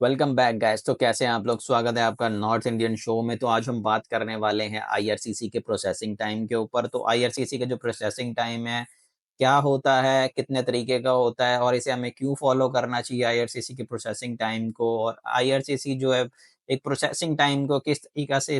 Welcome back guys. तो कैसे हैं आप लोग? स्वागत है आपका नॉर्थ इंडियन शो में। तो आज हम बात करने वाले हैं आईआरसीसी के प्रोसेसिंग टाइम के ऊपर। तो आईआरसीसी का जो प्रोसेसिंग टाइम है, क्या होता है, कितने तरीके का होता है और इसे हमें क्यों फॉलो करना चाहिए आईआरसीसी के प्रोसेसिंग टाइम को, और आईआरसीसी जो है एक प्रोसेसिंग टाइम को किस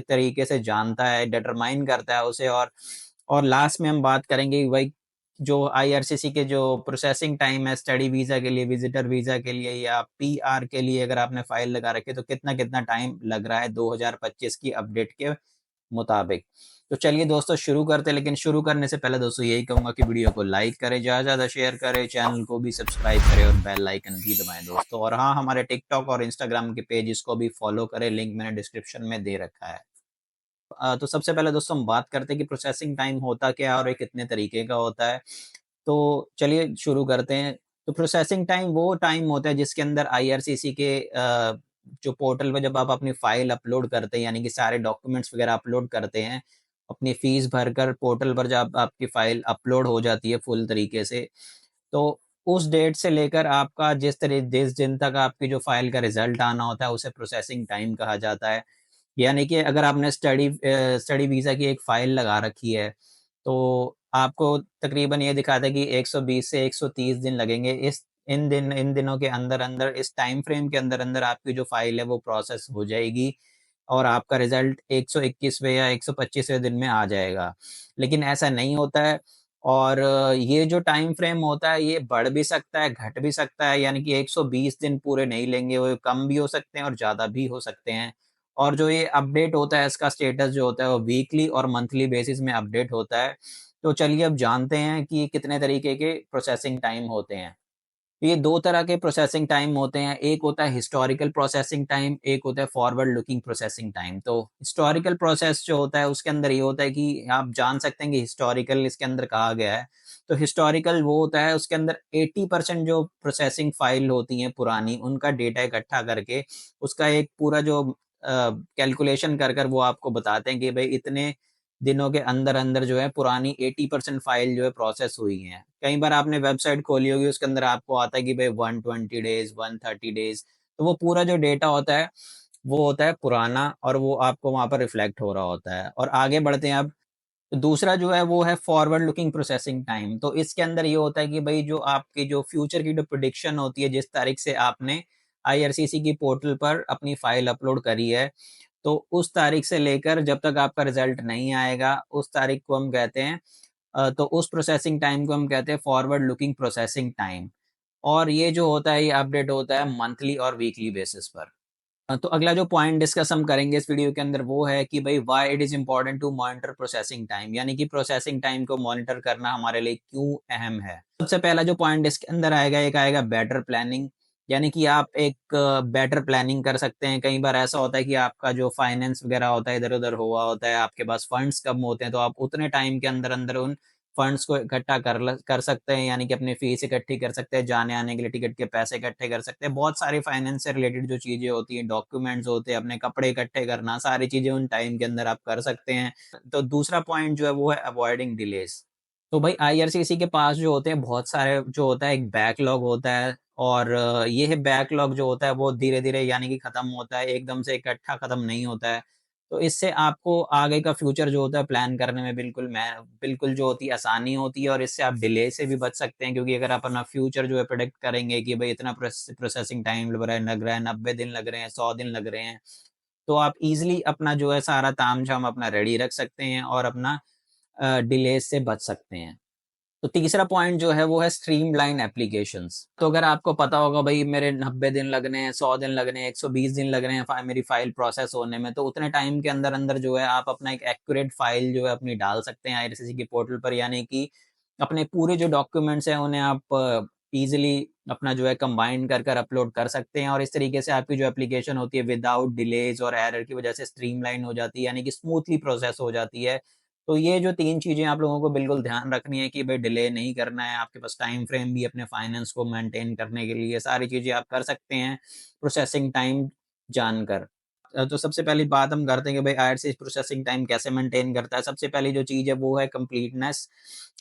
तरीके से जानता है, डिटरमाइन करता है उसे। और लास्ट में हम बात करेंगे कि भाई जो आईआरसीसी के जो प्रोसेसिंग टाइम है स्टडी वीज़ा के लिए, विजिटर वीज़ा के लिए या पीआर के लिए, अगर आपने फ़ाइल लगा रखी है तो कितना-कितना टाइम लग रहा है 2025 की अपडेट के मुताबिक। तो चलिए दोस्तों शुरू करते हैं, लेकिन शुरू करने से पहले दोस्तों यही कहूँगा कि वीडियो को लाइक करें, ज़्यादा-ज़्यादा शेयर करें, चैनल को भी सब्सक्राइब करें और बेल आइकन भी दबाएँ दोस्तों। और हाँ, हमारे टिकटॉक और इंस्टाग्राम के पेजेस को भी फॉलो करें, लिंक मैंने डिस्क्रिप्शन में दे रखा है। तो सबसे पहले दोस्तों हम बात करते हैं कि प्रोसेसिंग टाइम होता क्या है और ये कितने तरीके का होता है। तो चलिए शुरू करते हैं। तो प्रोसेसिंग टाइम वो टाइम होता है जिसके अंदर आईआरसीसी के जो पोर्टल पे जब आप अपनी फाइल अपलोड करते हैं, यानी कि सारे डॉक्यूमेंट्स वगैरह अपलोड करते हैं, अपनी फीस भरकर पोर्टल पर जब आपकी फाइल अपलोड हो जाती है फुल तरीके से, तो उस डेट से लेकर आपका जिस दिन तक आपकी जो फाइल का रिजल्ट आना होता है उसे प्रोसेसिंग टाइम कहा जाता है। यानी कि अगर आपने स्टडी वीज़ा की एक फ़ाइल लगा रखी है, तो आपको तकरीबन ये दिखाता है कि 120 से 130 दिन लगेंगे। इन दिनों के अंदर-अंदर, इस टाइम फ्रेम के अंदर-अंदर आपकी जो फ़ाइल है वो प्रोसेस हो जाएगी और आपका रिज़ल्ट 121वें या 125वें दिन में आ जाएगा। लेकिन ऐसा नहीं होता है, और ये जो टाइम फ्रेम होता है ये बढ़ भी सकता है, घट भी सकता है, यानी कि 120 दिन पूरे नहीं लेंगे, वो कम भी हो सकते हैं और ज़्यादा भी हो सकते हैं। और जो ये अपडेट होता है, इसका स्टेटस जो होता है वो वीकली और मंथली बेसिस में अपडेट होता है। तो चलिए अब जानते हैं कि कितने तरीके के प्रोसेसिंग टाइम होते हैं। ये 2 तरह के प्रोसेसिंग टाइम होते हैं, एक होता है हिस्टोरिकल प्रोसेसिंग टाइम, एक होता है फॉरवर्ड लुकिंग प्रोसेसिंग टाइम। तो हिस्टोरिकल प्रोसेस जो होता है उसके अंदर ये होता है कि आप जान सकते हैं कि हिस्टोरिकल इसके अंदर कहा गया है। तो हिस्टोरिकल वो होता है, उसके अंदर 80% जो प्रोसेसिंग फाइल होती हैं पुरानी, उनका डेटा इकट्ठा करके उसका एक पूरा जो कैलकुलेशन कर कर वो आपको बताते हैं कि भई इतने दिनों के अंदर-अंदर जो है पुरानी 80% फाइल जो है प्रोसेस हुई हैं। कई बार आपने वेबसाइट खोली होगी, उसके अंदर आपको आता है कि भई 120 डेज़, 130 डेज़, तो वो पूरा जो डेटा होता है, वो होता है पुराना और वो आपको वहाँ पर रिफ्लेक्ट हो रहा होता है। और आगे बढ़ते हैं अब, तो दूसरा जो है वो है फॉरवर्ड लुकिंग प्रोसेसिंग टाइम। तो इसके अंदर ये होता है कि भई जो आपकी जो फ्यूचर की जो प्रेडिक्शन होती है, जिस तारीख से आपने आईआरसीसी की पोर्टल पर अपनी फाइल अपलोड करी है, तो उस तारीख से लेकर जब तक आपका रिज़ल्ट नहीं आएगा, उस तारीख को हम कहते हैं तो उस प्रोसेसिंग टाइम को हम कहते हैं फॉरवर्ड लुकिंग प्रोसेसिंग टाइम। और ये जो होता है ये अपडेट होता है मंथली और वीकली बेसिस पर। तो अगला जो पॉइंट डिस्कस हम करेंगे इस वीडियो के अंदर वो है कि भाई why it is important to monitor processing time, यानी कि प्रोसेसिंग टाइम को मॉनिटर करना हमारे लिए क्यों अहम है। सबसे पहला जो पॉइंट इसके अंदर आएगा, एक आएगा बेटर प्लानिंग, यानी कि आप एक बेटर प्लानिंग कर सकते हैं। कई बार ऐसा होता है कि आपका जो फाइनेंस वगैरह होता है इधर-उधर हुआ होता है, आपके पास फंड्स कम होते हैं, तो आप उतने टाइम के अंदर-अंदर उन फंड्स को इकट्ठा कर सकते हैं, यानी कि अपनी फीस इकट्ठी कर सकते हैं, जाने-आने के लिए टिकट के पैसे इकट्ठे कर सकते हैं। बहुत सारी फाइनेंस से रिलेटेड जो चीज़ें होती हैं, डॉक्यूमेंट्स होते हैं, अपने कपड़े इकट्ठे करना, सारी चीज़ें उन टाइम के अंदर आप कर सकते हैं। तो दूसरा पॉइंट जो है वो है अवॉइडिंग डिलेज़। तो भाई आईआरसीसी के पास जो होते हैं बहुत सारे जो होता है एक बैकलॉग होता है, और ये बैकलॉग जो होता है वो धीरे-धीरे यानी कि खत्म होता है, एकदम से इकट्ठा खत्म नहीं होता है। तो इससे आपको आगे का फ्यूचर जो होता है प्लान करने में बिल्कुल जो होती है आसानी होती है, और इससे आप डिले से भी बच सकते हैं, क्योंकि अगर आप अपना फ्यूचर जो है प्रेडिक्ट करेंगे कि भई इतना प्रोसेसिंग टाइम लग रहा है, 90 दिन लग रहे हैं, 100 दिन लग रहे हैं, तो आप ईज़िली अपना जो है सारा तामझाम अपना रेडी रख सकते हैं और अपना डिले से बच सकते हैं। तो तीसरा पॉइंट जो है वो है स्ट्रीमलाइन एप्लीकेशंस। तो अगर आपको पता होगा भई मेरे 90 दिन लगने हैं, 100 दिन लगने हैं, 120 दिन लग रहे हैं मेरी फाइल प्रोसेस होने में, तो उतने टाइम के अंदर-अंदर जो है आप अपना एक एक्यूरेट फाइल जो है अपनी डाल सकते हैं आईआरसीसी के पोर्टल पर, यानी कि अपने पूरे जो डॉक्यूमेंट्स हैं उन्हें आप ईज़िली अपना जो है कंबाइन कर कर अपलोड कर सकते हैं, और इस तरीके से आपकी जो एप्लीकेशन होती है विदाउट डिलेज़ और एरर की वजह से स्ट्रीमलाइन हो जाती है, यानी कि स्मूथली प्रोसेस हो जाती है। तो ये जो 3 चीज़ें आप लोगों को बिल्कुल ध्यान रखनी है कि भई डिले नहीं करना है, आपके पास टाइम फ्रेम भी अपने फाइनेंस को मेंटेन करने के लिए सारी चीज़ें आप कर सकते हैं, प्रोसेसिंग टाइम जानकर। तो सबसे पहली बात हम करते हैं कि भाई आईआरसीसी प्रोसेसिंग टाइम कैसे मेंटेन करता है। सबसे पहली जो चीज़ है वो है कंप्लीटनेस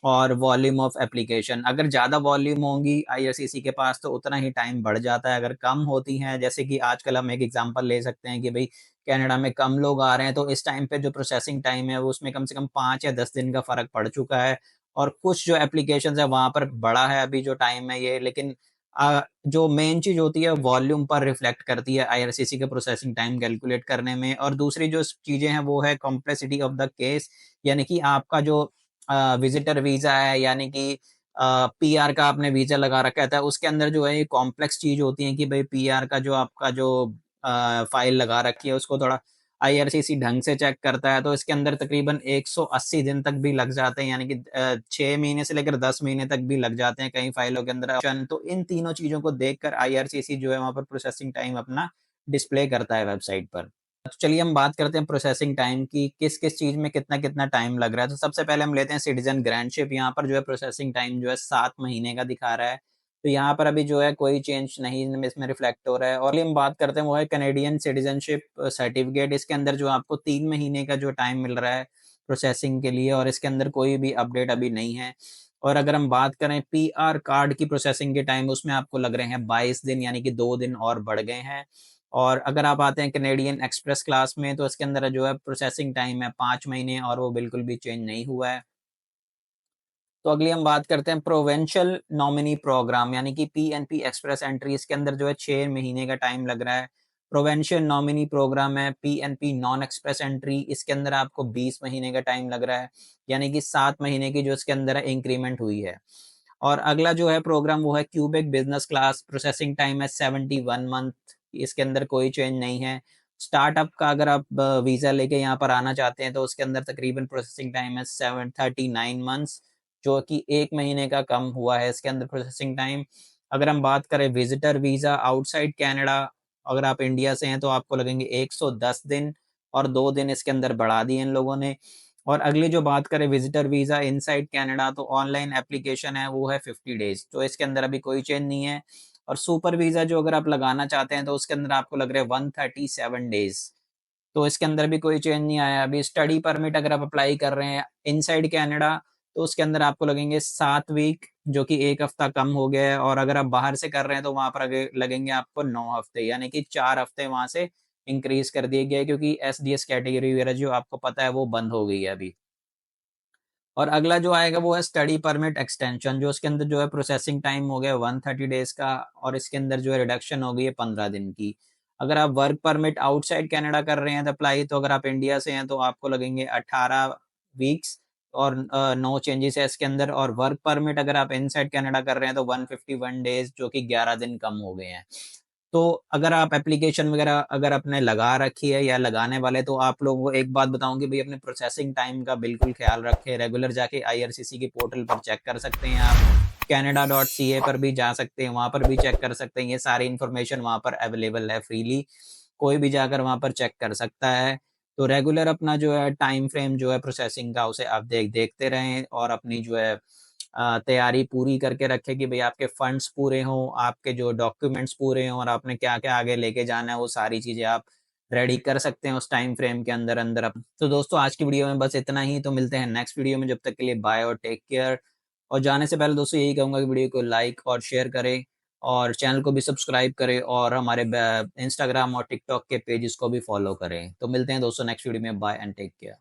और वॉल्यूम ऑफ एप्लीकेशन। अगर ज़्यादा वॉल्यूम होंगी आईआरसीसी के पास तो उतना ही टाइम बढ़ जाता है। अगर कम होती हैं, जैसे कि आजकल हम एक एग्जांपल ले सकते हैं कि भाई कनाडा में कम लोग आ रहे हैं, तो इस टाइम पे जो प्रोसेसिंग टाइम है वो उसमें कम से कम 5 या 10 दिन का फ़र्क पड़ चुका है। और कुछ जो एप्लीकेशंस है वहाँ पर बड़ा है अभी जो टाइम है ये, लेकिन जो मेन चीज़ होती है वॉल्यूम पर रिफ्लेक्ट करती है आईआरसीसी के प्रोसेसिंग टाइम कैलकुलेट करने में। और दूसरी जो चीज़ें हैं वो है कॉम्प्लेक्सिटी ऑफ द केस, यानी कि आपका जो विजिटर वीज़ा है, यानी कि पीआर का आपने वीज़ा लगा रखा था, उसके अंदर जो है ये कॉम्प्लेक्स चीज़ होती है कि भाई पीआर का जो आपका जो फ़ाइल लगा रखी है उसको थोड़ा आईआरसीसी ढंग से चेक करता है, तो इसके अंदर तकरीबन 180 दिन तक भी लग जाते हैं, यानी कि 6 महीने से लेकर 10 महीने तक भी लग जाते हैं कई फाइलों के अंदर ऑप्शन। तो इन तीनों चीज़ों को देखकर आईआरसीसी जो है वहाँ पर प्रोसेसिंग टाइम अपना डिस्प्ले करता है वेबसाइट पर। तो चलिए हम बात करते हैं प्रोसेसिंग टाइम की, किस-किस चीज़ में कितना-कितना टाइम लग रहा है। तो सबसे पहले हम लेते हैं सिटीज़न ग्रांटशिप, यहाँ पर जो है प्रोसेसिंग टाइम जो है 7 महीने का दिखा रहा है। तो यहाँ पर अभी जो है कोई चेंज नहीं इसमें रिफ्लेक्ट हो रहा है। और अगली हम बात करते हैं वो है कैनेडियन सिटीज़नशिप सर्टिफिकेट। इसके अंदर जो आपको 3 महीने का जो टाइम मिल रहा है प्रोसेसिंग के लिए, और इसके अंदर कोई भी अपडेट अभी नहीं है। और अगर हम बात करें पीआर कार्ड की प्रोसेसिंग के टाइम, उसमें आपको लग रहे हैं 22 दिन, यानी कि 2 दिन और बढ़ गए हैं। और अगर आप आते हैं कैनेडियन एक्सप्रेस क्लास में, तो इसके अंदर जो है प्रोसेसिंग टाइम है 5 महीने और वो बिल्कुल भी चेंज नहीं हुआ है। तो अगली हम बात करते हैं प्रोविंशियल नॉमिनी प्रोग्राम, यानी कि पीएनपी एक्सप्रेस एंट्री। इसके अंदर जो है 6 महीने का टाइम लग रहा है। प्रोविंशियल नॉमिनी प्रोग्राम है पीएनपी नॉन एक्सप्रेस एंट्री, इसके अंदर आपको 20 महीने का टाइम लग रहा है, यानी कि 7 महीने की जो इसके अंदर है इंक्रीमेंट हुई है। और अगला जो है प्रोग्राम वो है Quebec business class, processing time है 71 मंथ, इसके अंदर कोई चेंज नहीं है। स्टार्टअप का अगर आप वीज़ा लेके यहाँ पर आना चाहते हैं तो उसके अंदर तकरीबन प्रोसेसिंग टाइम है 739 मंथ्स, जो कि 1 महीने का कम हुआ है इसके अंदर प्रोसेसिंग टाइम। अगर हम बात करें विजिटर वीज़ा आउटसाइड कनाडा, अगर आप इंडिया से हैं तो आपको लगेंगे 110 दिन, और 2 दिन इसके अंदर बढ़ा दिए इन लोगों ने। और अगली जो बात करें विजिटर वीज़ा इनसाइड कनाडा, तो ऑनलाइन एप्लीकेशन है वो है 50 डेज़, तो इसके अंदर अभी कोई चेंज नहीं है। और सुपर वीज़ा जो अगर आप लगाना चाहते हैं तो उसके अंदर आपको लग रहा है 137 डेज़, तो इसके अंदर भी कोई चेंज नहीं आया। अभी स्टडी परमिट अगर आप अप्लाई कर रहे हैं इनसाइड कनाडा, तो उसके अंदर आपको लगेंगे 7 वीक, जो कि 1 हफ्ता कम हो गया है। और अगर आप बाहर से कर रहे हैं तो वहाँ पर लगेंगे आपको 9 हफ्ते, यानी कि 4 हफ्ते वहाँ से इंक्रीज़ कर दिए गए, क्योंकि एसडीएस कैटेगरी वगैरह जो आपको पता है वो बंद हो गई है अभी। और अगला जो आएगा वो है स्टडी परमिट एक्सटेंशन, जो उसके अंदर जो है प्रोसेसिंग टाइम हो गया 130 डेज़ का, और इसके अंदर जो है रिडक्शन हो गई है 15 दिन की। अगर आप वर्क परमिट आउटसाइड कनाडा कर रहे हैं तो अप्लाई, तो अगर आप इंडिया से हैं तो आपको लगेंगे 18 वीक्स, और नो चेंजेस है इसके अंदर। और वर्क परमिट अगर आप इनसाइड कनाडा कर रहे हैं तो 151 डेज़, जो कि 11 दिन कम हो गए हैं। तो अगर आप एप्लीकेशन वगैरह अगर आपने लगा रखी है या लगाने वाले, तो आप लोगों को एक बात बताऊँ कि भई अपने प्रोसेसिंग टाइम का बिल्कुल ख़्याल रखें। रेगुलर जाके आईआरसीसी की पोर्टल पर चेक कर सकते हैं आप। canada.ca पर भी जा सकते हैं, वहाँ पर भी चेक कर सकते हैं। ये सारी इन्फॉर्मेशन वहाँ पर अवेलेबल है फ्रीली। कोई भी जाकर वहाँ पर चेक कर सकता है। तो रेगुलर अपना जो है टाइम फ्रेम जो है प्रोसेसिंग का, उसे आप देखते रहें, और अपनी जो है तैयारी पूरी करके रखें कि भई आपके फंड्स पूरे हों, आपके जो डॉक्यूमेंट्स पूरे हों, और आपने क्या-क्या आगे लेके जाना है, वो सारी चीज़ें आप रेडी कर सकते हैं उस टाइम फ्रेम के अंदर-अंदर अप तो दोस्तों आज की वीडियो में बस इतना ही, तो मिलते हैं नेक्स्ट वीडियो में, जब तक के लिए बाय और टेक केयर। और जाने से पहले दोस्तों यही कहूँगा कि वीडियो को लाइक और शेयर करें, और चैनल को भी सब्सक्राइब करें, और हमारे इंस्टाग्राम और टिकटॉक के पेजेस को भी फॉलो करें। तो मिलते हैं दोस्तों नेक्स्ट वीडियो में, बाय एंड टेक केयर।